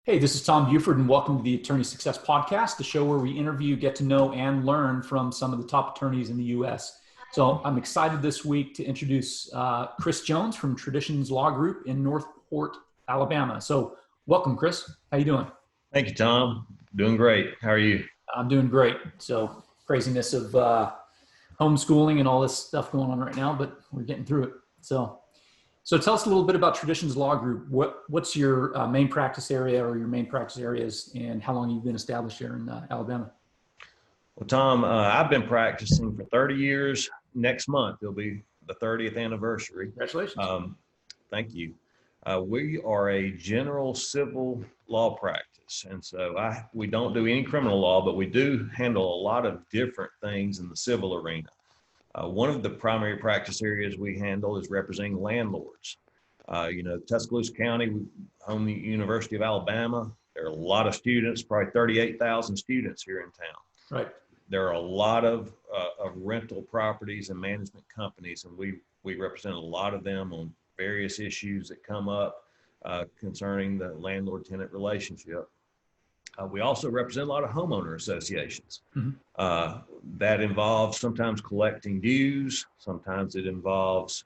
Hey, this is Tom Buford, and welcome to the Attorney Success Podcast, the show where we interview, get to know, and learn from some of the top attorneys in the U.S. So I'm excited this week to introduce Chris Jones from Traditions Law Group in Northport, Alabama. So welcome, Chris. How you doing? Thank you, Tom. Doing great. How are you? I'm doing great. So craziness of homeschooling and all this stuff going on right now, but we're getting through it. So tell us a little bit about Traditions Law Group. What's your main practice area or your main practice areas, and how long you've been established here in Alabama? Well, Tom, I've been practicing for 30 years. Next month, it'll be the 30th anniversary. Congratulations. Um, Thank you. We are a general civil law practice. And so we don't do any criminal law, but we do handle a lot of different things in the civil arena. One of the primary practice areas we handle is representing landlords. Tuscaloosa County, we home the University of Alabama. There are a lot of students, probably 38,000 students here in town. Right. There are a lot of rental properties and management companies, and we represent a lot of them on various issues that come up concerning the landlord-tenant relationship. We also represent a lot of homeowner associations. That involves sometimes collecting dues. Sometimes it involves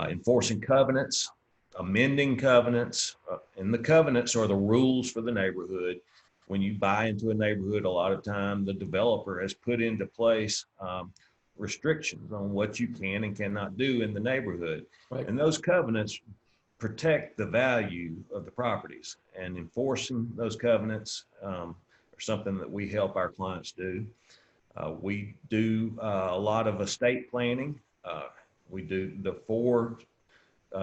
enforcing covenants, amending covenants. And the covenants are the rules for the neighborhood. When you buy into a neighborhood, a lot of time the developer has put into place restrictions on what you can and cannot do in the neighborhood. Right. And those covenants protect the value of the properties, and enforcing those covenants are something that we help our clients do. We do a lot of estate planning. We do the four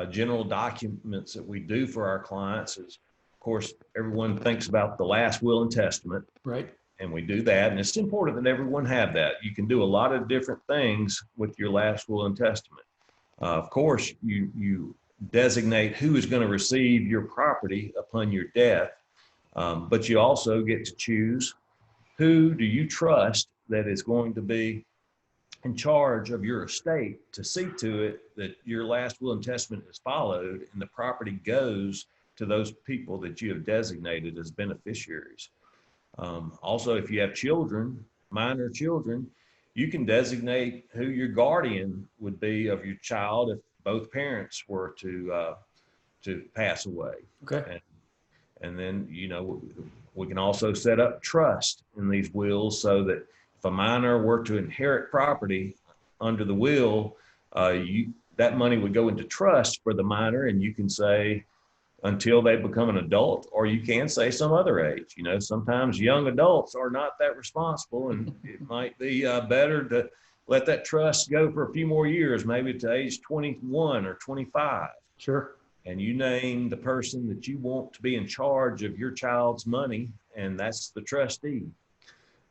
general documents that we do for our clients is, of course, everyone thinks about the last will and testament. Right. And we do that. And it's important that everyone have that. You can do a lot of different things with your last will and testament. Of course, you designate who is going to receive your property upon your death, but you also get to choose who do you trust that is going to be in charge of your estate to see to it that your last will and testament is followed and the property goes to those people that you have designated as beneficiaries. Also, if you have children, minor children, you can designate who your guardian would be of your child if both parents were to pass away. Okay. And then, we can also set up trust in these wills so that if a minor were to inherit property under the will, that money would go into trust for the minor, and you can say until they become an adult, or you can say some other age. Sometimes young adults are not that responsible, and it might be better to let that trust go for a few more years, maybe to age 21 or 25. Sure. And you name the person that you want to be in charge of your child's money, and that's the trustee.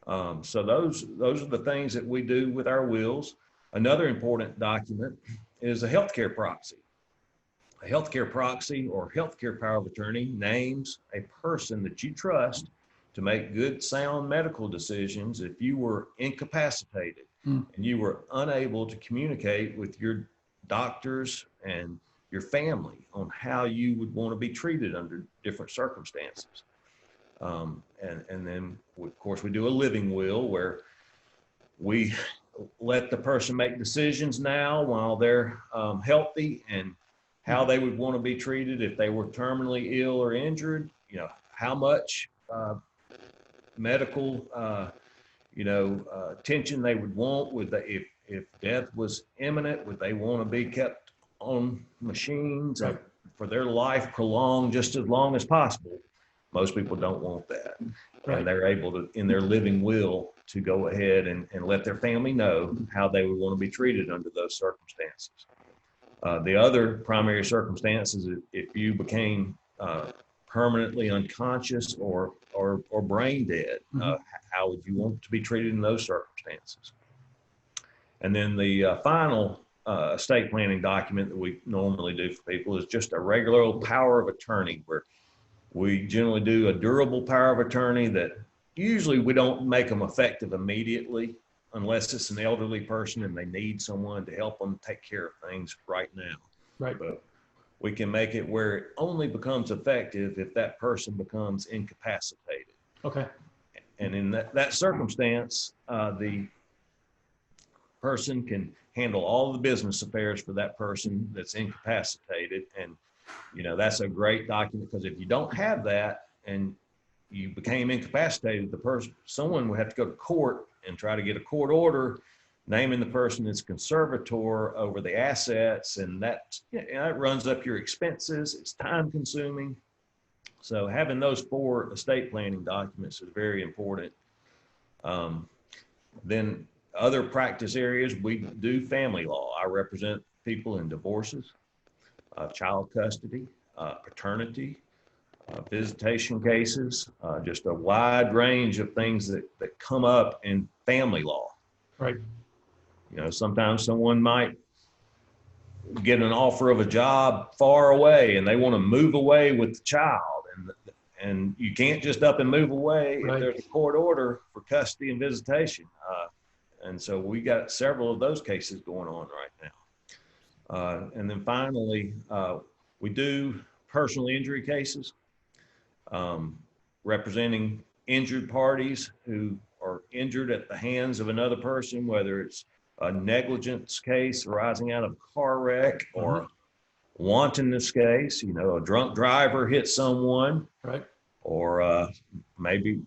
So those are the things that we do with our wills. Another important document is a healthcare proxy. A healthcare proxy or healthcare power of attorney names a person that you trust to make good, sound medical decisions if you were incapacitated and you were unable to communicate with your doctors and your family on how you would want to be treated under different circumstances. And then, of course, we do a living will where we let the person make decisions now while they're healthy and how they would want to be treated if they were terminally ill or injured, how much medical, attention they would want. If death was imminent, would they want to be kept on machines for their life prolonged just as long as possible? Most people don't want that. Right. And they're able to, in their living will, to go ahead and let their family know how they would want to be treated under those circumstances. The other primary circumstance is if you became permanently unconscious or brain dead, how would you want to be treated in those circumstances? And then the final estate planning document that we normally do for people is just a regular old power of attorney, where we generally do a durable power of attorney that usually we don't make them effective immediately unless it's an elderly person and they need someone to help them take care of things right now. Right. But we can make it where it only becomes effective if that person becomes incapacitated. Okay. And in that circumstance, the person can handle all the business affairs for that person that's incapacitated. And, that's a great document, because if you don't have that and you became incapacitated, someone would have to go to court and try to get a court order naming the person as conservator over the assets. And that runs up your expenses. It's time consuming. So having those 4 estate planning documents is very important. Then other practice areas, we do family law. I represent people in divorces, child custody, paternity, visitation cases, just a wide range of things that come up in family law. Right. Sometimes someone might get an offer of a job far away and they want to move away with the child, and you can't just up and move away if there's a court order for custody and visitation. And so we got several of those cases going on right now. And then finally, we do personal injury cases, representing injured parties who are injured at the hands of another person, whether it's a negligence case arising out of a car wreck or a wantonness case, a drunk driver hit someone, right, or maybe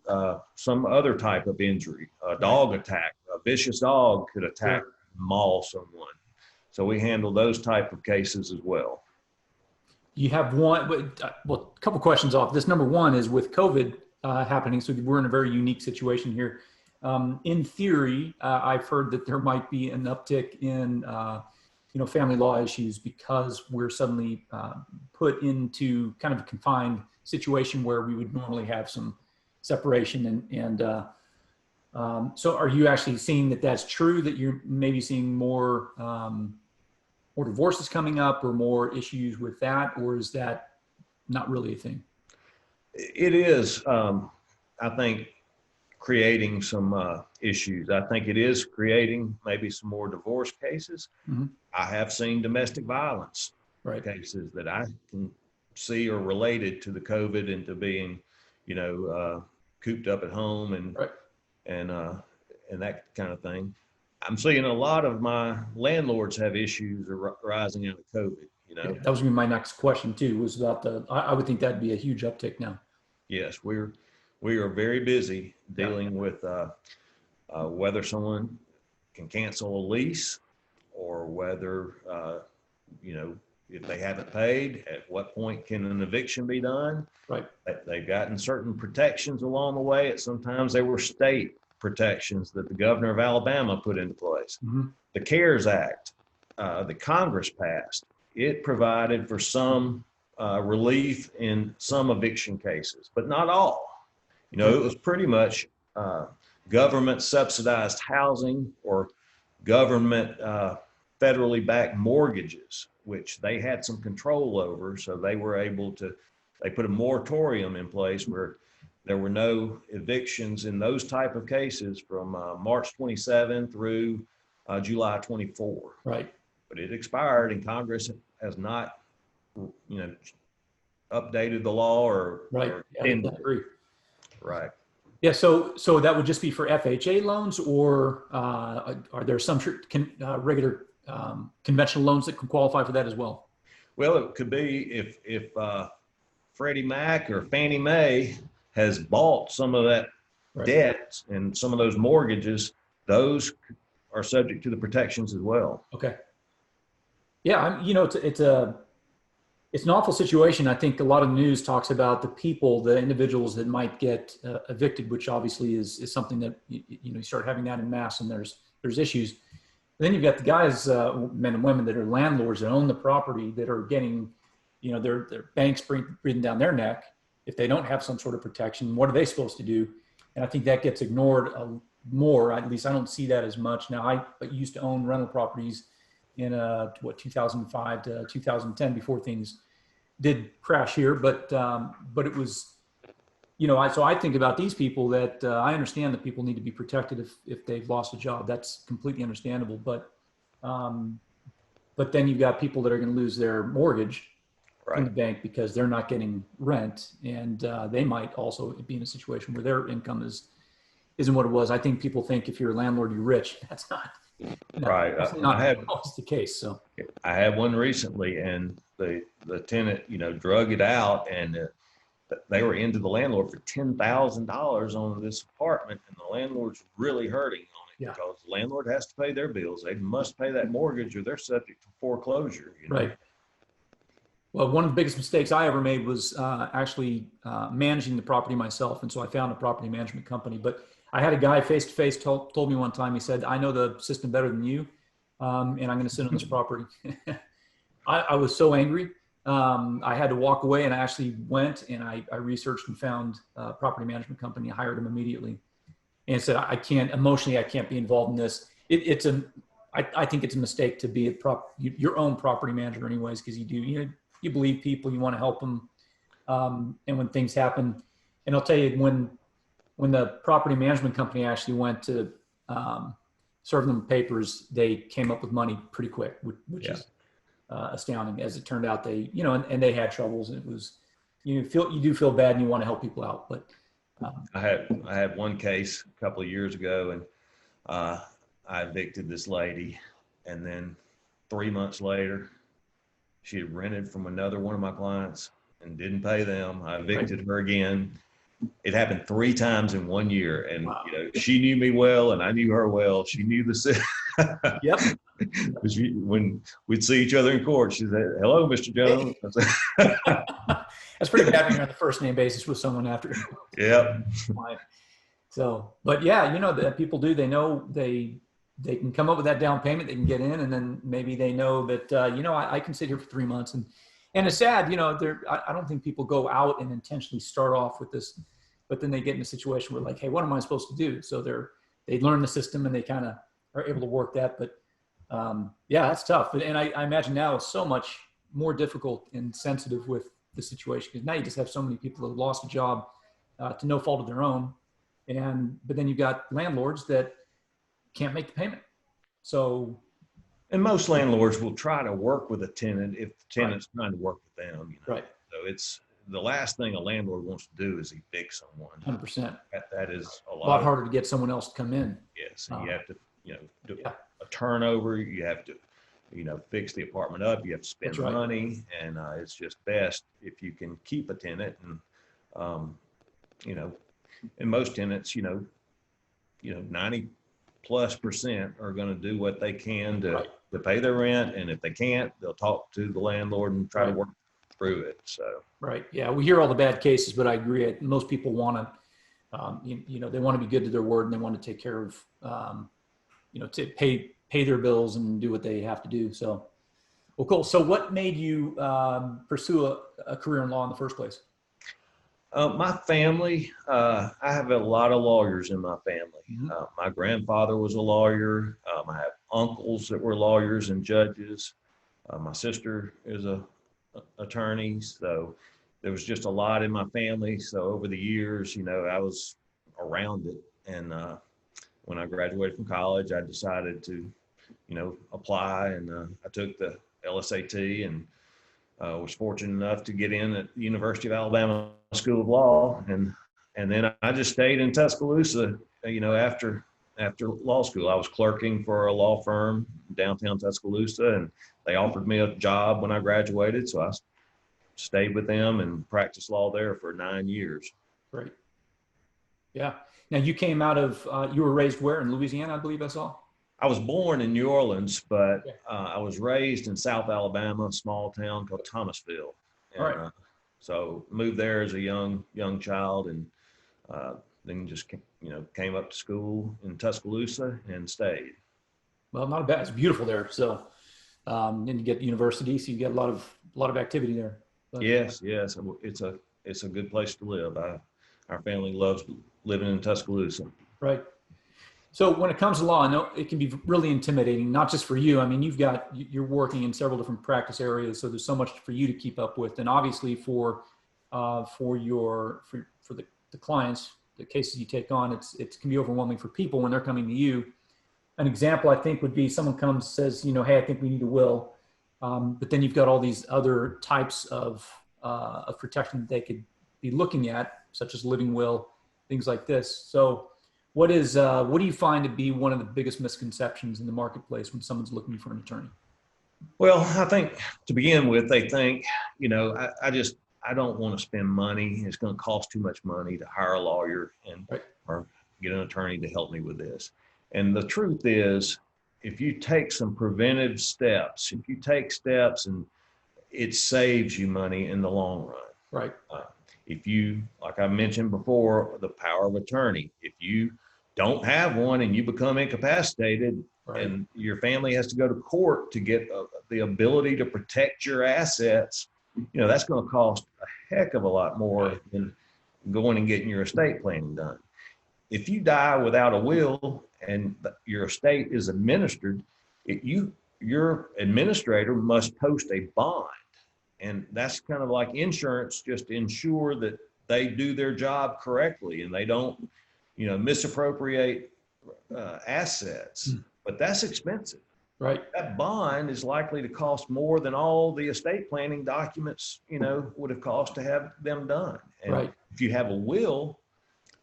some other type of injury, a dog attack, a vicious dog could attack, maul someone. So we handle those type of cases as well. You have one, well, a couple questions off this. Number one is with COVID happening, so we're in a very unique situation here. In theory, I've heard that there might be an uptick in, family law issues because we're suddenly put into kind of a confined situation where we would normally have some separation. So are you actually seeing that that's true, that you're maybe seeing more divorces coming up or more issues with that, or is that not really a thing? It is, I think, creating some issues. I think it is creating maybe some more divorce cases. Mm-hmm. I have seen domestic violence cases that I can see are related to the COVID and to being, cooped up at home and that kind of thing. I'm seeing a lot of my landlords have issues arising out of COVID. Yeah, that was gonna be my next question too, was about I would think that'd be a huge uptick now. Yes, we are very busy dealing with whether someone can cancel a lease, or whether, if they haven't paid, at what point can an eviction be done? Right. They've gotten certain protections along the way. Sometimes they were state protections that the governor of Alabama put into place. Mm-hmm. The CARES Act, the Congress passed, it provided for some relief in some eviction cases, but not all. It was pretty much government subsidized housing or government federally backed mortgages, which they had some control over. So they were able to, they put a moratorium in place where there were no evictions in those type of cases from March 27 through July 24. Right. But it expired, and Congress has not, updated the law or agree. Right. Yeah. So that would just be for FHA loans, or are there some regular conventional loans that can qualify for that as well? Well, it could be if Freddie Mac or Fannie Mae has bought some of that debt and some of those mortgages, those are subject to the protections as well. Okay. Yeah, it's an awful situation. I think a lot of news talks about the individuals that might get evicted, which obviously is something that you start having that in mass, and there's issues. And then you've got the guys, men and women that are landlords that own the property, that are getting, their banks breathing down their neck if they don't have some sort of protection. What are they supposed to do? And I think that gets ignored more. At least I don't see that as much now. I used to own rental properties in 2005 to 2010 before things did crash here, but it was, so I think about these people that I understand that people need to be protected if they've lost a job. That's completely understandable. But then you've got people that are going to lose their mortgage, from the Right. bank because they're not getting rent, and they might also be in a situation where their income isn't what it was. I think people think if you're a landlord, you're rich. That's not, Right. that's I not had always the case. So I had one recently, and the tenant, drug it out, and they were into the landlord for $10,000 on this apartment, and the landlord's really hurting on it yeah, because the landlord has to pay their bills. They must pay that mortgage, or they're subject to foreclosure. right. Well, one of the biggest mistakes I ever made was actually managing the property myself. And so I found a property management company. But I had a guy face to face told me one time, he said, I know the system better than you, and I'm going to sit on this property. I was so angry. I had to walk away, and I actually went and I researched and found a property management company. I hired him immediately and said, I can't, emotionally, I can't be involved in this. I think it's a mistake to be your own property manager anyways, because you believe people, you want to help them. And when things happen, and I'll tell you, when the property management company actually went to serve them papers, they came up with money pretty quick, which Yeah. is astounding. As it turned out, they, and they had troubles, and it was, you do feel bad and you want to help people out, but I had one case a couple of years ago, and I evicted this lady, and then 3 months later, she had rented from another one of my clients and didn't pay them. I evicted her again. It happened 3 times in 1 year, and wow. she knew me well, and I knew her well. She knew the city. Yep. When we'd see each other in court, she said, "Hello, Mr. Jones." I said, That's pretty bad when you're on the first name basis with someone after. "Yep." So, but yeah, that people do, they know they can come up with that down payment, they can get in, and then maybe they know that, I can sit here for 3 months, and it's sad, I don't think people go out and intentionally start off with this, but then they get in a situation where like, hey, what am I supposed to do? So they learn the system and they kind of are able to work that. But yeah, that's tough. And I imagine now it's so much more difficult and sensitive with the situation, because now you just have so many people that have lost a job to no fault of their own. But then you've got landlords that can't make the payment. So, And most landlords will try to work with a tenant if the tenant's right. trying to work with them. Right. So it's the last thing a landlord wants to do is evict someone. 100%. That is A lot harder to get someone else to come in. Yes, and you have to, do Yeah. a turnover. You have to, fix the apartment up. You have to spend That's right. money, and it's just best if you can keep a tenant. And and most tenants, 90+% are going to do what they can Right. to pay their rent, and if they can't, they'll talk to the landlord and try to Right. work through it. So Right. Yeah. We hear all the bad cases, but I agree. Most people want to, they want to be good to their word, and they want to take care of, to pay their bills and do what they have to do. So, well, cool. So what made you pursue a career in law in the first place? my family, I have a lot of lawyers in my family. Mm-hmm. My grandfather was a lawyer. I have uncles that were lawyers and judges. My sister is a attorney. So there was just a lot in my family. So over the years, I was around it. And when I graduated from college, I decided to, apply, and I took the LSAT, and was fortunate enough to get in at the University of Alabama School of Law, and then I just stayed in Tuscaloosa. After law school, I was clerking for a law firm downtown Tuscaloosa, and they offered me a job when I graduated, so I stayed with them and practiced law there for 9 years. Great. Yeah. Now you came out of, you were raised where, in Louisiana, I believe I saw? I was born in New Orleans, but Yeah. I was raised in South Alabama, a small town called Thomasville. And, All right. so moved there as a young child, and then just came up to school in Tuscaloosa and stayed. Well, not bad. It's beautiful there. So, and you get the university, so you get a lot of activity there. But, Yes, it's a good place to live. Our family loves living in Tuscaloosa. right. So when it comes to law, I know it can be really intimidating, not just for you. I mean, you're working in several different practice areas, so there's so much for you to keep up with, and obviously for the clients, the cases you take on, it can be overwhelming for people when they're coming to you. An example I think would be someone comes, says, hey, I think we need a will, But then you've got all these other types of protection that they could be looking at, such as living will, things like this. So what do you find to be one of the biggest misconceptions in the marketplace when someone's looking for an attorney? Well, I think to begin with, they think, I don't want to spend money. It's going to cost too much money to hire a lawyer and Right. or get an attorney to help me with this. And the truth is, if you take some preventive steps, if you take steps, and it saves you money in the long run. Right. If you, like I mentioned before, the power of attorney, if you don't have one and you become incapacitated, Right. and your family has to go to court to get the ability to protect your assets, that's going to cost a heck of a lot more than going and getting your estate planning done. If you die without a will and your estate is administered, your administrator must post a bond. And that's kind of like insurance, just to ensure that they do their job correctly and they don't, misappropriate assets. But that's expensive. Right. That bond is likely to cost more than all the estate planning documents, would have cost to have them done. And Right. if you have a will,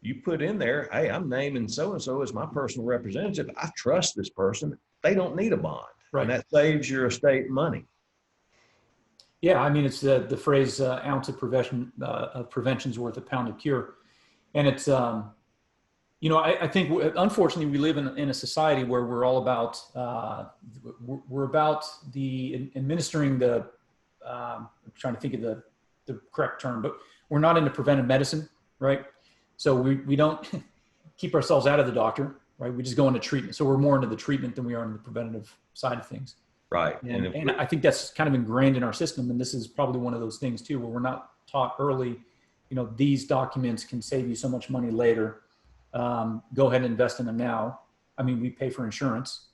you put in there, hey, I'm naming so-and-so as my personal representative. I trust this person. They don't need a bond. Right. And that saves your estate money. Yeah. I mean, it's the phrase ounce of prevention's worth a pound of cure. And it's, I think unfortunately we live in a society where we're all about, we're about the administering the, I'm trying to think of the correct term, but we're not into preventive medicine, right? So we don't keep ourselves out of the doctor, right? We just go into treatment. So we're more into the treatment than we are into the preventative side of things. Right. And I think that's kind of ingrained in our system. And this is probably one of those things too, where we're not taught early, these documents can save you so much money later. Go ahead and invest in them now. I mean, we pay for insurance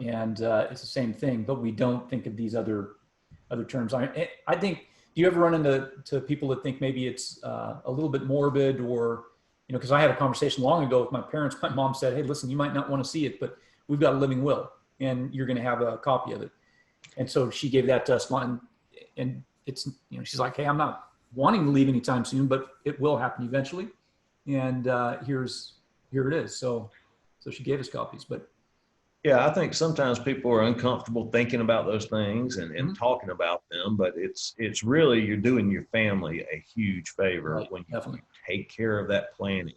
and it's the same thing, but we don't think of these other terms. I think, do you ever run into people that think maybe it's a little bit morbid or, because I had a conversation long ago with my parents. My mom said, hey, listen, you might not want to see it, but we've got a living will and you're going to have a copy of it. And so she gave that to us, and it's, she's like, hey, I'm not wanting to leave anytime soon, but it will happen eventually. And here it is. So she gave us copies, but. Yeah, I think sometimes people are uncomfortable thinking about those things and talking about them, but it's really, you're doing your family a huge favor when you take care of that planning.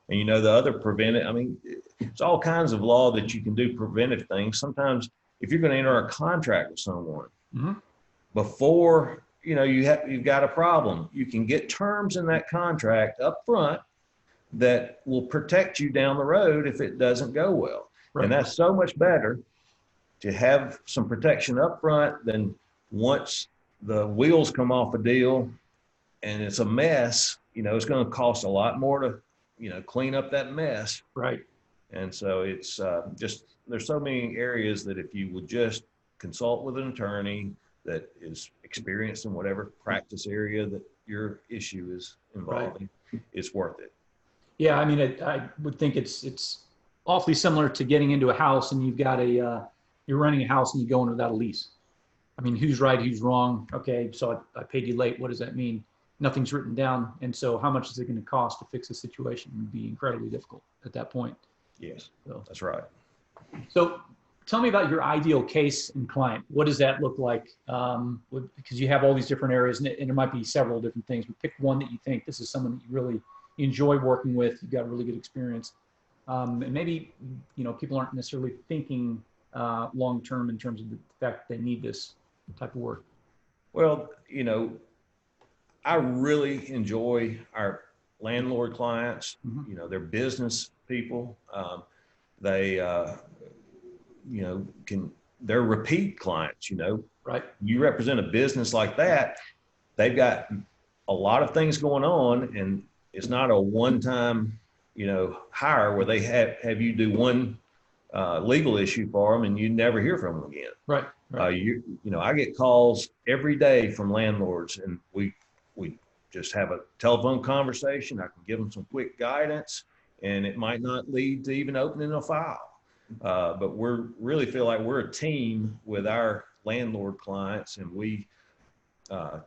And the other preventive, it's all kinds of law that you can do preventive things. Sometimes if you're going to enter a contract with someone before, you've got a problem, you can get terms in that contract up front that will protect you down the road if it doesn't go well. Right. And that's so much better to have some protection up front than once the wheels come off a deal and it's a mess, it's going to cost a lot more to, clean up that mess. Right. And so it's there's so many areas that if you would just consult with an attorney that is experienced in whatever practice area that your issue is involving, it's worth it. Yeah. I mean, I would think it's awfully similar to getting into a house and you've got you're renting a house and you go in without a lease. I mean, who's right, who's wrong? Okay, so I paid you late. What does that mean? Nothing's written down. And so how much is it going to cost to fix the situation? It would be incredibly difficult at that point. Yes, so, that's right. So tell me about your ideal case and client. What does that look like? Because you have all these different areas and there might be several different things, but pick one that you think this is someone that you really enjoy working with. You've got really good experience. And maybe, people aren't necessarily thinking long-term in terms of the fact that they need this type of work. Well, I really enjoy our landlord clients. They're business people. They, they're repeat clients, Right. You represent a business like that. They've got a lot of things going on and it's not a one-time hire where they have you do one legal issue for them and you never hear from them again. Right. I get calls every day from landlords and we just have a telephone conversation. I can give them some quick guidance and it might not lead to even opening a file. But we really feel like we're a team with our landlord clients, and we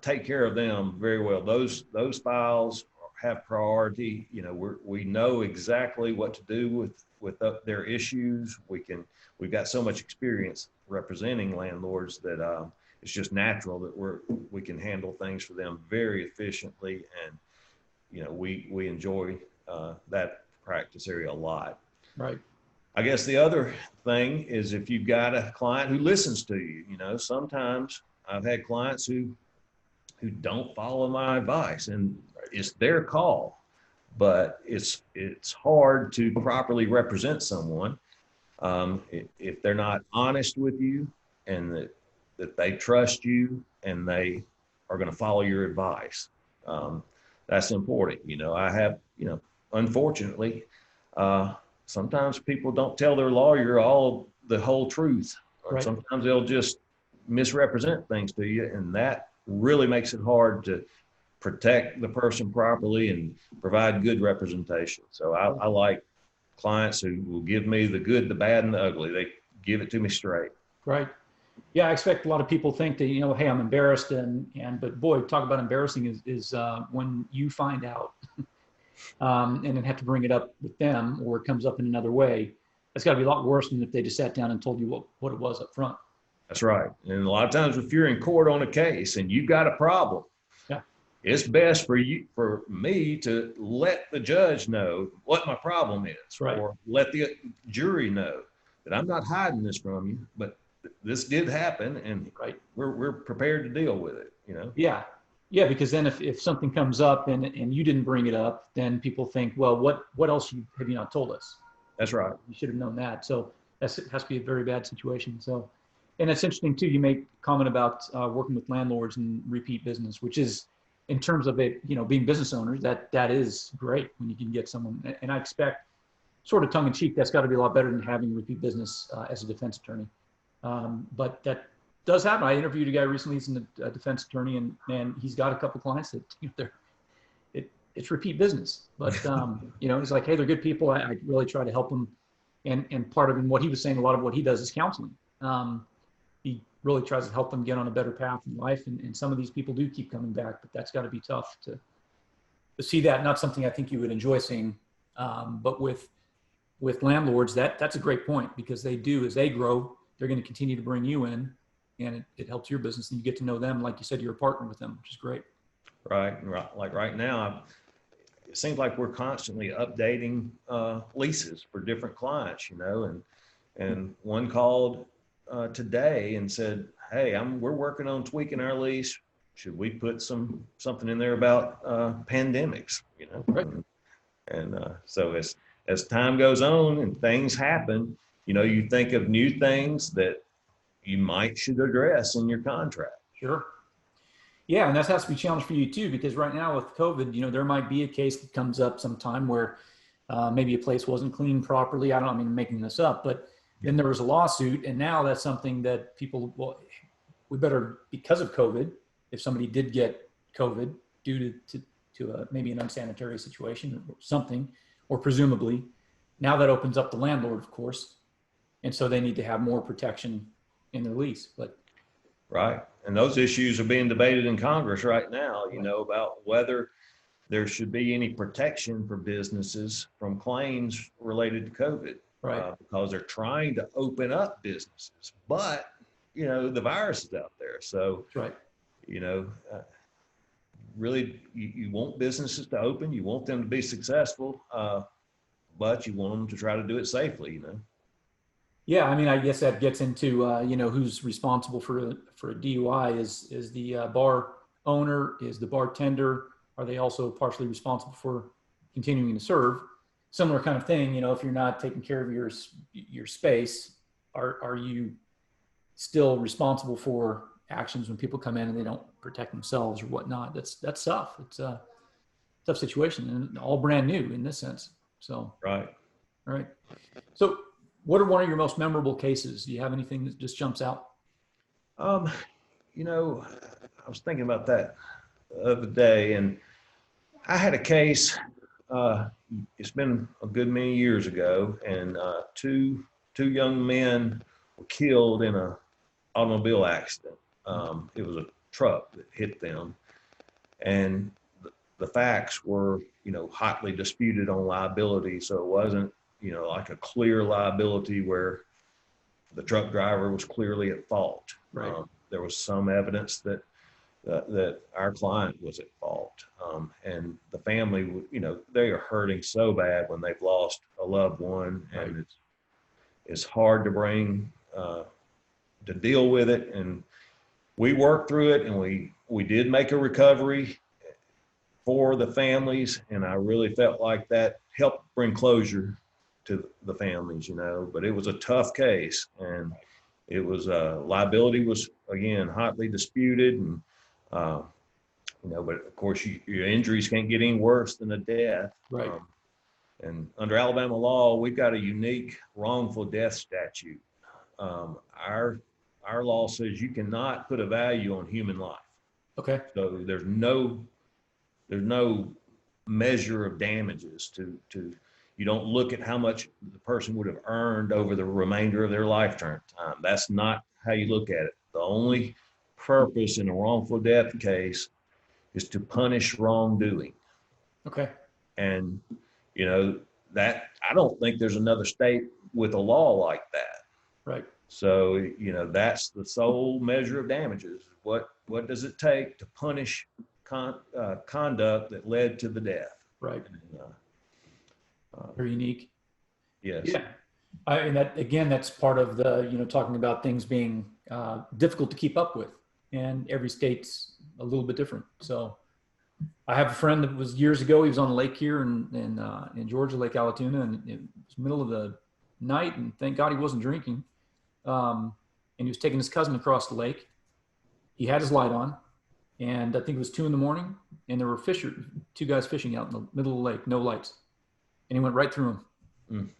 take care of them very well. Those files have priority. You know, we know exactly what to do with their issues. We've got so much experience representing landlords that it's just natural that we can handle things for them very efficiently, and you know, we enjoy that practice area a lot. Right. I guess the other thing is if you've got a client who listens to you. You know, sometimes I've had clients who don't follow my advice, and it's their call, but it's hard to properly represent someone if they're not honest with you, and that they trust you and they are going to follow your advice. That's important. You know, I have, you know, unfortunately, sometimes people don't tell their lawyer the whole truth, or Right. sometimes they'll just misrepresent things to you, and that really makes it hard to protect the person properly and provide good representation. So I like clients who will give me the good, the bad, and the ugly. They give it to me straight. Right. Yeah, I expect a lot of people think that, you know, hey, I'm embarrassed, but boy, talk about embarrassing is when you find out and then have to bring it up with them, or it comes up in another way. It's got to be a lot worse than if they just sat down and told you what it was up front. That's right. And a lot of times if you're in court on a case and you've got a problem, Yeah, it's best for me to let the judge know what my problem is, right. or let the jury know that I'm not hiding this from you, but this did happen, and Right. we're prepared to deal with it, you know? Yeah. Yeah, because then if something comes up and you didn't bring it up, then people think, well, what else have you not told us? That's right. You should have known that. So it has to be a very bad situation. So, and it's interesting too, you make a comment about working with landlords and repeat business, which is, in terms of it, you know, being business owners, that is great when you can get someone. And I expect, sort of tongue in cheek, that's got to be a lot better than having repeat business as a defense attorney. But that does happen. I interviewed a guy recently. He's a defense attorney, and he's got a couple clients that, you know, it's repeat business. But you know, he's like, hey, they're good people. I really try to help them. And part of what he was saying, a lot of what he does is counseling. He really tries to help them get on a better path in life. And some of these people do keep coming back, but that's got to be tough to see that. Not something I think you would enjoy seeing. But with landlords, that's a great point, because they do, as they grow, they're going to continue to bring you in, and it helps your business, and you get to know them. Like you said, you're a partner with them, which is great. Right. Like right now, it seems like we're constantly updating leases for different clients, you know, and one called today and said, hey, we're working on tweaking our lease. Should we put something in there about pandemics, you know? Right. And so as time goes on and things happen, you know, you think of new things that you should address in your contract. Sure. Yeah, and that has to be a challenge for you too, because right now with COVID, you know, there might be a case that comes up sometime where maybe a place wasn't cleaned properly. I mean, I'm making this up, but then there was a lawsuit, and now that's something that people, well, we better, because of COVID, if somebody did get COVID due to maybe an unsanitary situation or something, or presumably, now that opens up the landlord, of course, and so they need to have more protection in their lease. But right. And those issues are being debated in Congress right now, you know, about whether there should be any protection for businesses from claims related to COVID, right. Because they're trying to open up businesses, but, you know, the virus is out there. So, That's right. you know, really, you want businesses to open, you want them to be successful, but you want them to try to do it safely, you know? Yeah, I mean, I guess that gets into you know, who's responsible for a DUI. Is the bar owner? Is the bartender? Are they also partially responsible for continuing to serve? Similar kind of thing. You know, if you're not taking care of your space, are you still responsible for actions when people come in and they don't protect themselves or whatnot? That's tough. It's a tough situation, and all brand new in this sense. So Right. right. So, what are one of your most memorable cases? Do you have anything that just jumps out? You know, I was thinking about that the other day, and I had a case, it's been a good many years ago, and two young men were killed in a automobile accident. It was a truck that hit them, and the facts were, hotly disputed on liability. So it wasn't, like a clear liability where the truck driver was clearly at fault. Right. There was some evidence that our client was at fault. And the family, they are hurting so bad when they've lost a loved one, and Right. it's hard to bring, to deal with it. And we worked through it, and we did make a recovery for the families. And I really felt like that helped bring closure to the families, but it was a tough case, and it was, liability was, again, hotly disputed. And, but of course your injuries can't get any worse than a death. Right. And under Alabama law, we've got a unique wrongful death statute. Our law says you cannot put a value on human life. Okay. So there's no measure of damages to you don't look at how much the person would have earned over the remainder of their lifetime. That's not how you look at it. The only purpose in a wrongful death case is to punish wrongdoing. Okay. And, that I don't think there's another state with a law like that. Right. So, that's the sole measure of damages. What does it take to punish conduct that led to the death? Right. And, very unique. yes. Yeah. And that's part of the, talking about things being difficult to keep up with, and every state's a little bit different. So I have a friend that was years ago, he was on a lake here in Georgia, Lake Allatoona, and it was middle of the night, and thank God he wasn't drinking. And he was taking his cousin across the lake. He had his light on, and I think it was 2 a.m, and there were two guys fishing out in the middle of the lake, no lights. And he went right through him.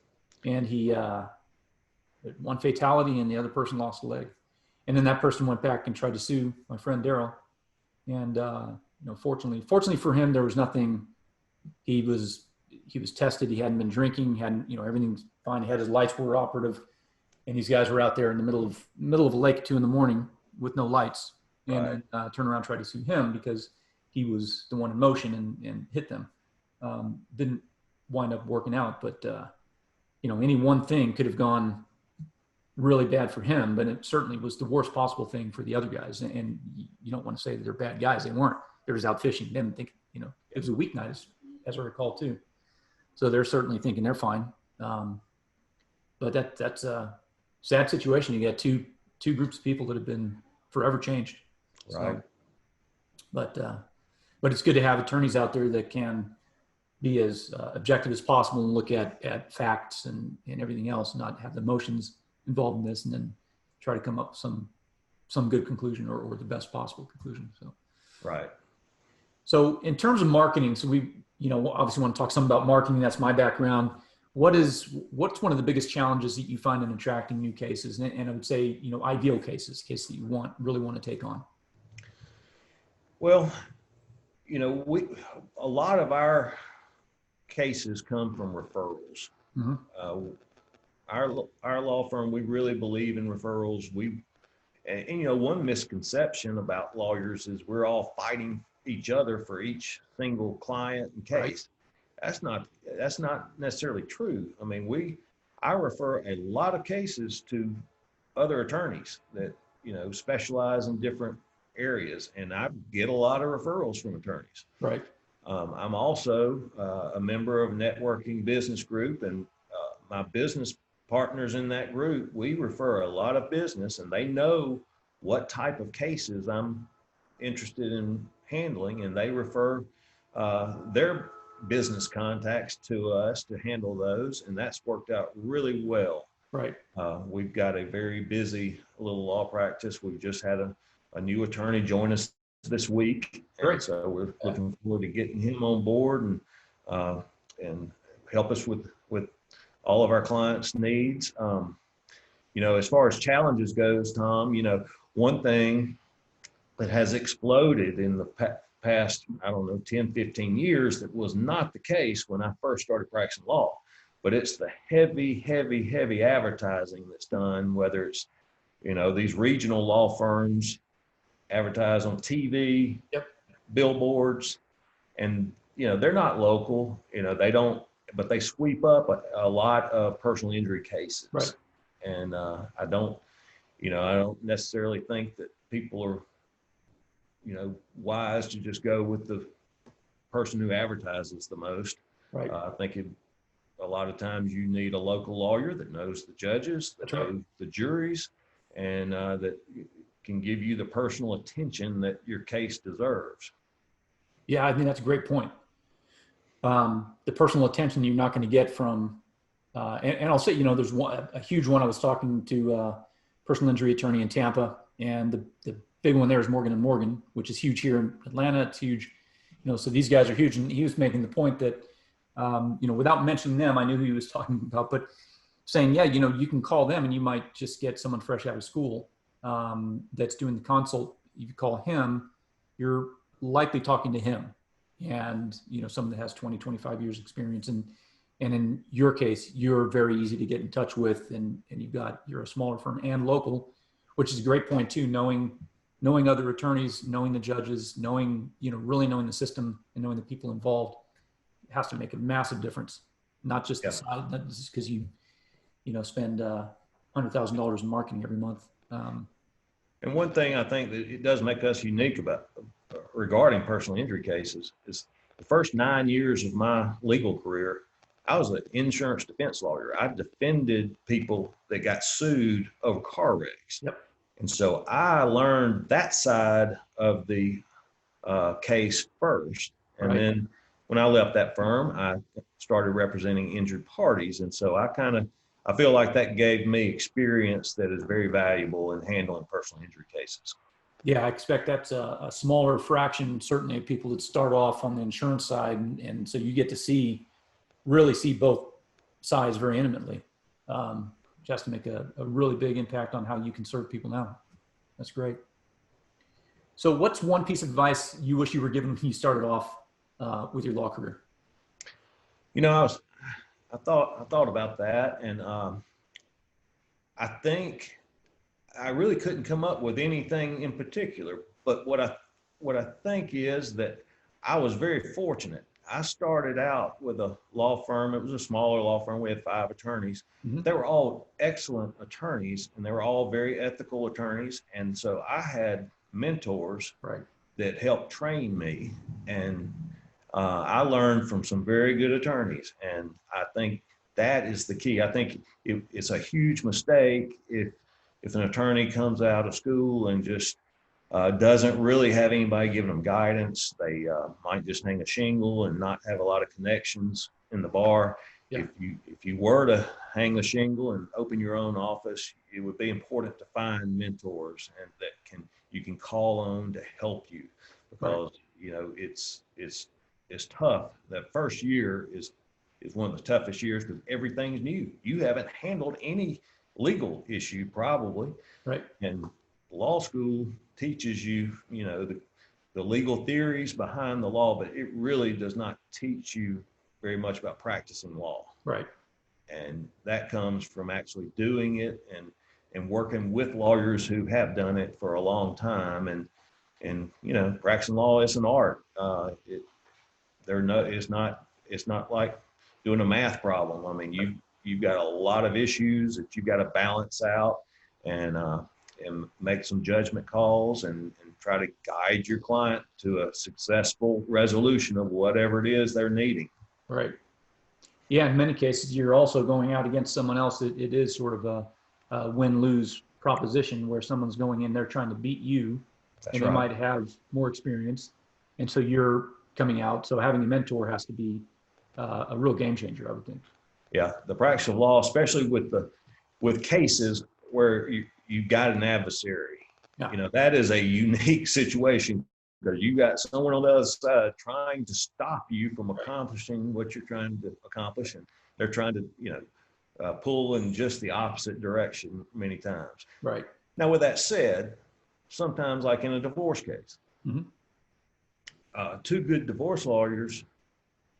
And he, one fatality, and the other person lost a leg. And then that person went back and tried to sue my friend Daryl. And, fortunately for him, there was nothing. He was tested. He hadn't been drinking, everything's fine. He had his lights were operative, and these guys were out there in the middle of a lake at 2 a.m. with no lights, and Right. Turned around and tried to sue him because he was the one in motion and hit them. Didn't wind up working out, but any one thing could have gone really bad for him, but it certainly was the worst possible thing for the other guys. And you don't want to say that they're bad guys. They weren't. They were just out fishing. They didn't think, it was a weeknight, as I recall too. So they're certainly thinking they're fine. But that's a sad situation. You got two groups of people that have been forever changed. Right. So, but it's good to have attorneys out there that can be as objective as possible and look at facts and everything else, and not have the emotions involved in this, and then try to come up with some good conclusion or the best possible conclusion. So, Right. So in terms of marketing, so we, obviously want to talk some about marketing. That's my background. What's one of the biggest challenges that you find in attracting new cases? And I would say, ideal cases that you really want to take on. Well, a lot of our cases come from referrals. Mm-hmm. Our law firm, we really believe in referrals. And one misconception about lawyers is we're all fighting each other for each single client and case. Right. That's not necessarily true. I mean, I refer a lot of cases to other attorneys that, specialize in different areas, and I get a lot of referrals from attorneys. Right. I'm also a member of a networking business group, and my business partners in that group, we refer a lot of business, and they know what type of cases I'm interested in handling, and they refer their business contacts to us to handle those, and that's worked out really well. Right. We've got a very busy little law practice. We've just had a new attorney join us this week. Great. And so we're looking forward to getting him on board and help us with all of our clients' needs. As far as challenges goes, Tom, one thing that has exploded in the past, 10, 15 years, that was not the case when I first started practicing law, but it's the heavy advertising that's done, whether it's You know, these regional law firms advertise on TV, Yep. billboards, and, you know, they're not local, you know, they don't, but they sweep up a lot of personal injury cases. Right. And I don't necessarily think that people are, you know, wise to just go with the person who advertises the most. Right. I think a lot of times you need a local lawyer that knows the judges, that knows the juries, and that can give you the personal attention that your case deserves. Yeah, I think that's a great point. The personal attention you're not going to get from, and I'll say, you know, there's a huge one. I was talking to a personal injury attorney in Tampa, and the big one there is Morgan and Morgan, which is huge here in Atlanta. It's huge, you know, so these guys are huge. And he was making the point that, you know, without mentioning them, I knew who he was talking about, but saying, yeah, you know, you can call them and you might just get someone fresh out of school that's doing the consult. If you call him, you're likely talking to him, and, you know, someone that has 20, 25 years experience. And in your case, you're very easy to get in touch with, and you're a smaller firm and local, which is a great point too. Knowing other attorneys, knowing the judges, knowing, you know, really knowing the system and knowing the people involved has to make a massive difference. Not just the size, not just because you know, spend $100,000 in marketing every month. And one thing I think that it does make us unique about regarding personal injury cases is the first 9 years of my legal career, I was an insurance defense lawyer. I defended people that got sued over car wrecks. Yep. And so I learned that side of the case first. And then when I left that firm, I started representing injured parties. And so I feel like that gave me experience that is very valuable in handling personal injury cases. Yeah, I expect that's a smaller fraction, certainly, of people that start off on the insurance side. And so you get to really see both sides very intimately, which has to make a really big impact on how you can serve people now. That's great. So what's one piece of advice you wish you were given when you started off with your law career? You know, I thought about that, and I think I really couldn't come up with anything in particular. But what I think is that I was very fortunate. I started out with a law firm. It was a smaller law firm. We had 5 attorneys. Mm-hmm. They were all excellent attorneys, and they were all very ethical attorneys. And so I had mentors that helped train me, and I learned from some very good attorneys. And I think that is the key. I think it's a huge mistake if an attorney comes out of school and just doesn't really have anybody giving them guidance. They might just hang a shingle and not have a lot of connections in the bar. Yeah. If you were to hang a shingle and open your own office, it would be important to find mentors and that you can call on to help you, because you know it's tough. That first year is one of the toughest years because everything's new. You haven't handled any legal issue probably, and law school teaches you, you know, the legal theories behind the law, but it really does not teach you very much about practicing law. And that comes from actually doing it and working with lawyers who have done it for a long time. And you know, practicing law is an art. It's not like doing a math problem. I mean, you've got a lot of issues that you've got to balance out and make some judgment calls and try to guide your client to a successful resolution of whatever it is they're needing. Yeah, in many cases, you're also going out against someone else. It is sort of a win-lose proposition where someone's going in there trying to beat you. They might have more experience. And so you're coming out. So having a mentor has to be a real game changer, I would think. Yeah, the practice of law, especially with cases where you've got an adversary. You know, that is a unique situation because you got someone on the other side trying to stop you from accomplishing what you're trying to accomplish, and they're trying to, you know, pull in just the opposite direction many times. Now, with that said, sometimes, like in a divorce case, two good divorce lawyers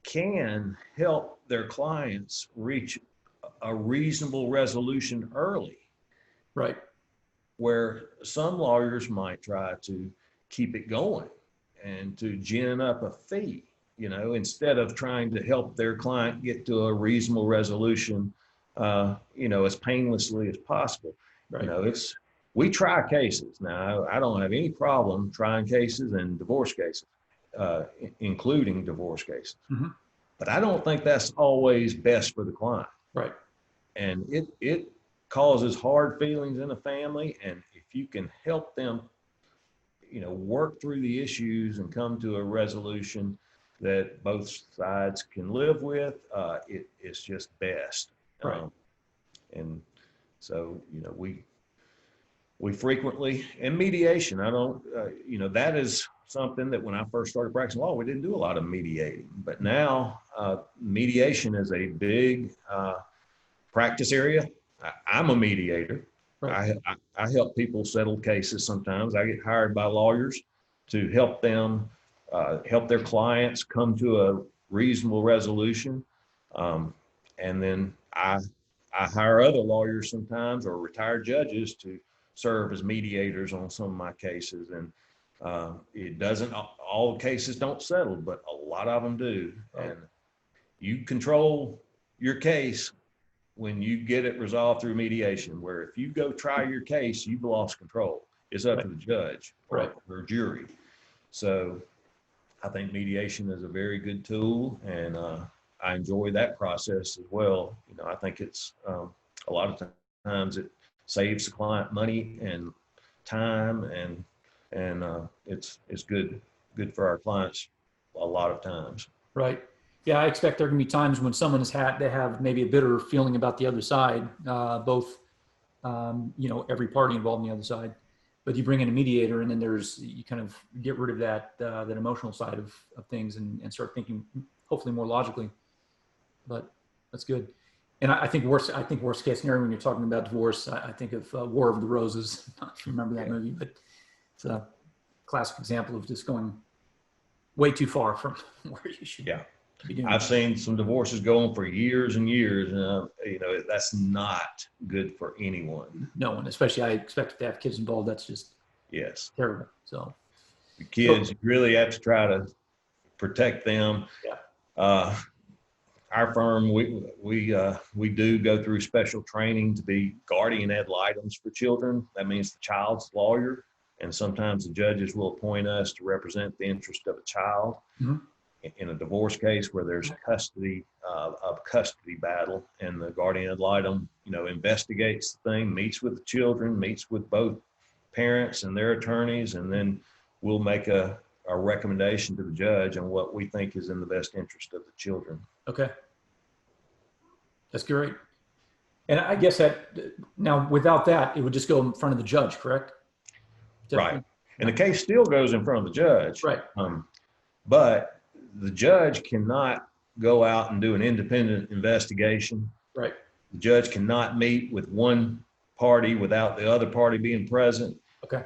can help their clients reach a reasonable resolution early. where some lawyers might try to keep it going and to gin up a fee, instead of trying to help their client get to a reasonable resolution, as painlessly as possible. Right. We try cases. Now, I don't have any problem trying cases and divorce cases, including divorce cases. Mm-hmm. But I don't think that's always best for the client. Right. And it causes hard feelings in a family. And if you can help them, work through the issues and come to a resolution that both sides can live with, it's just best. Right. And so, we frequently, and mediation, I don't, that is something that when I first started practicing law, we didn't do a lot of mediating. But now mediation is a big practice area. I'm a mediator. Right. I help people settle cases sometimes. I get hired by lawyers to help them, help their clients come to a reasonable resolution. And then I hire other lawyers sometimes, or retired judges, to serve as mediators on some of my cases. And it doesn't, all the cases don't settle, but a lot of them do. Right. And you control your case when you get it resolved through mediation, where if you go try your case, you've lost control. It's up to the judge or jury. So I think mediation is a very good tool, and I enjoy that process as well. I think it's a lot of times it saves the client money and time, and it's good for our clients a lot of times. Right. Yeah, I expect there can be times when someone they have maybe a bitter feeling about the other side, both, every party involved in the other side. But you bring in a mediator, and then you kind of get rid of that emotional side of things, and start thinking hopefully more logically. But that's good. And I think worst case scenario when you're talking about divorce, I think of War of the Roses. I don't know if you remember that movie, but it's a classic example of just going way too far from where you should. Yeah. Beginning. I've seen some divorces go on for years and years, and that's not good for anyone. No one, especially I expect if they have kids involved, that's just terrible. So the kids, you really have to try to protect them. Yeah. Our firm, we do go through special training to be guardian ad litem for children. That means the child's lawyer, and sometimes the judges will appoint us to represent the interest of a child. Mm-hmm. In a divorce case where there's custody battle, and the guardian ad litem, investigates the thing, meets with the children, meets with both parents and their attorneys, and then we'll make a recommendation to the judge on what we think is in the best interest of the children. Okay. That's great. And I guess that now without that, it would just go in front of the judge, correct? Definitely. Right. And the case still goes in front of the judge. Right. But the judge cannot go out and do an independent investigation. Right. The judge cannot meet with one party without the other party being present. Okay.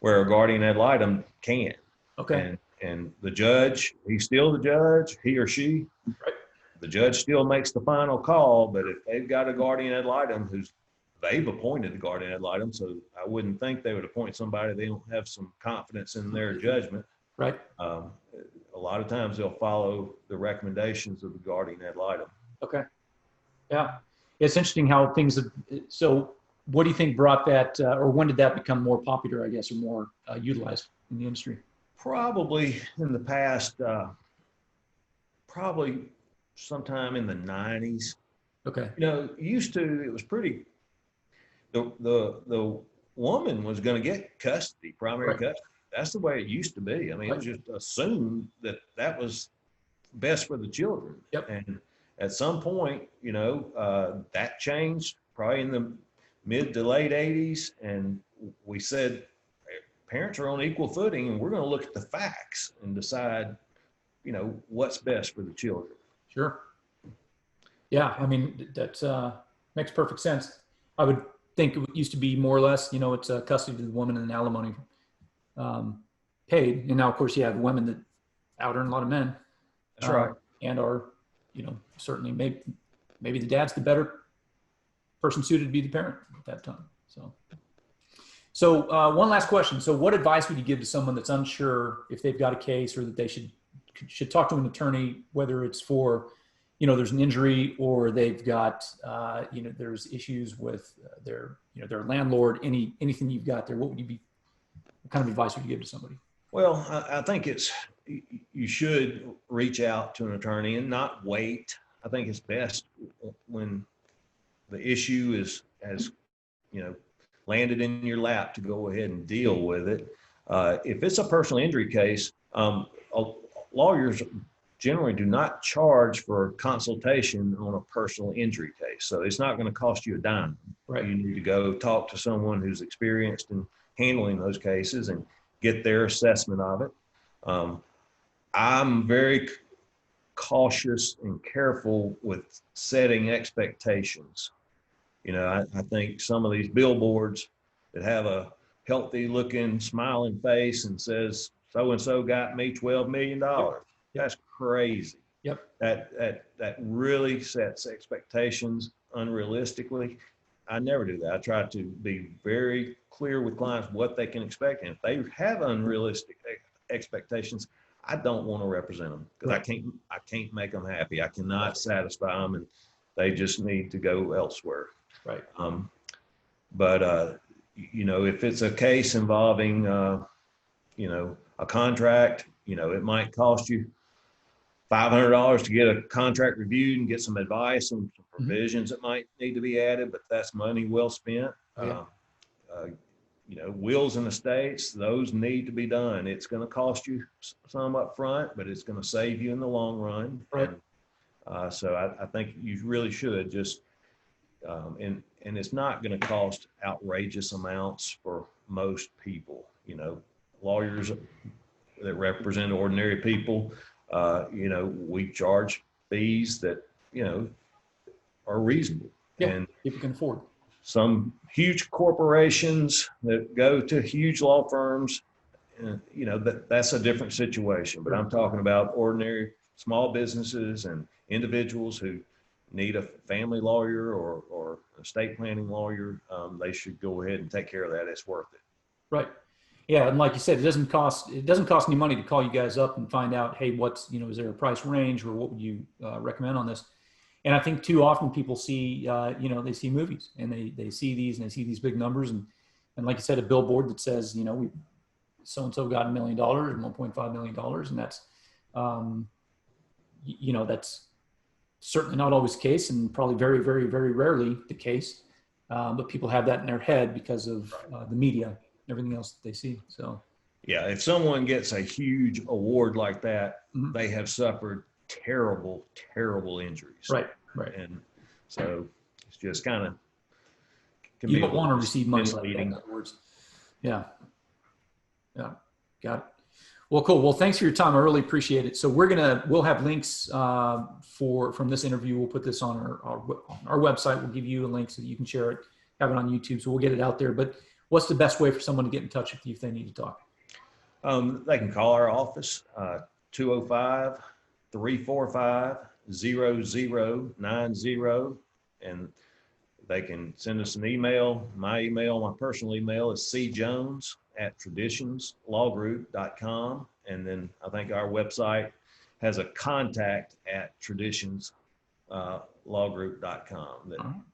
Where a guardian ad litem can. Okay. And the judge, he's still the judge, he or she. Right. The judge still makes the final call, but if they've got a guardian ad litem they've appointed the guardian ad litem, so I wouldn't think they would appoint somebody they don't have some confidence in their judgment. Right. A lot of times they'll follow the recommendations of the guardian ad litem. Okay. Yeah. It's interesting how things have, so what do you think brought that, or when did that become more popular, I guess, or more utilized in the industry? Probably in the past, probably sometime in the 90s. Okay. Used to, it was pretty, the woman was going to get custody, primary custody. That's the way it used to be. I mean, it was just assumed that was best for the children. Yep. And at some point, that changed probably in the mid to late 80s. And we said, parents are on equal footing, and we're going to look at the facts and decide, what's best for the children. Sure. Yeah. I mean, that makes perfect sense. I would think it used to be more or less, it's custody of the woman and alimony paid. And now, of course, you have women that out earn a lot of men. That's right. And are, certainly maybe the dad's the better person suited to be the parent at that time. So one last question. So what advice would you give to someone that's unsure if they've got a case, or that they should talk to an attorney, whether it's for, there's an injury, or they've got, there's issues with their landlord, anything you've got there? What kind of advice would you give to somebody? Well, I think you should reach out to an attorney and not wait. I think it's best when the issue has landed in your lap to go ahead and deal with it. If it's a personal injury case, lawyers generally do not charge for consultation on a personal injury case. So it's not going to cost you a dime. Right. You need to go talk to someone who's experienced in handling those cases and get their assessment of it. I'm very cautious and careful with setting expectations. I think some of these billboards that have a healthy looking smiling face and says, so-and-so got me $12 million. Yep. That's crazy. Yep. That really sets expectations unrealistically. I never do that. I try to be very clear with clients what they can expect. And if they have unrealistic expectations, I don't want to represent them, because I can't make them happy. I cannot satisfy them, and they just need to go elsewhere. Right. But if it's a case involving, a contract, it might cost you $500 to get a contract reviewed and get some advice on some provisions that might need to be added, but that's money well spent. Yeah. Wills and estates, those need to be done. It's going to cost you some up front, but it's going to save you in the long run. Right. And, so I think you really should just, and it's not going to cost outrageous amounts for most people. Lawyers that represent ordinary people, we charge fees that, are reasonable. Yeah, and people can afford. Some huge corporations that go to huge law firms, that's a different situation. But I'm talking about ordinary small businesses and individuals who need a family lawyer or estate planning lawyer. They should go ahead and take care of that. It's worth it. Right. Yeah, and like you said, it doesn't cost any money to call you guys up and find out, hey, is there a price range, or what would you recommend on this? And I think too often people see, they see movies, and they see these, and they see these big numbers, and like you said, a billboard that says, we so-and-so got $1 million and $1.5 million, and that's, that's certainly not always the case, and probably very, very, very rarely the case. But people have that in their head because of the media, everything else that they see. So, yeah, if someone gets a huge award like that, they have suffered terrible, terrible injuries. Right. And so it's just kind of, you don't want to receive money like that afterwards. Yeah. Got it. Well, cool. Well, thanks for your time. I really appreciate it. So we'll have links from this interview. We'll put this on our website. We'll give you a link so that you can share it, have it on YouTube. So we'll get it out there. But what's the best way for someone to get in touch with you if they need to talk? They can call our office, 205-345-0090, and they can send us an email. My personal email is cjones@traditionslawgroup.com. And then I think our website has a contact at traditionslawgroup.com.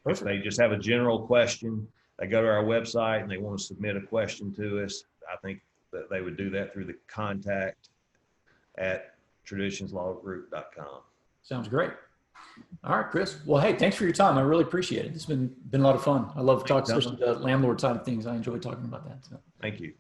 If they just have a general question, they go to our website and they want to submit a question to us, I think that they would do that through the contact at traditionslawgroup.com. Sounds great. All right, Chris. Well, hey, thanks for your time. I really appreciate it. It's been a lot of fun. I love talking, especially the landlord side of things. I enjoy talking about that. So. Thank you.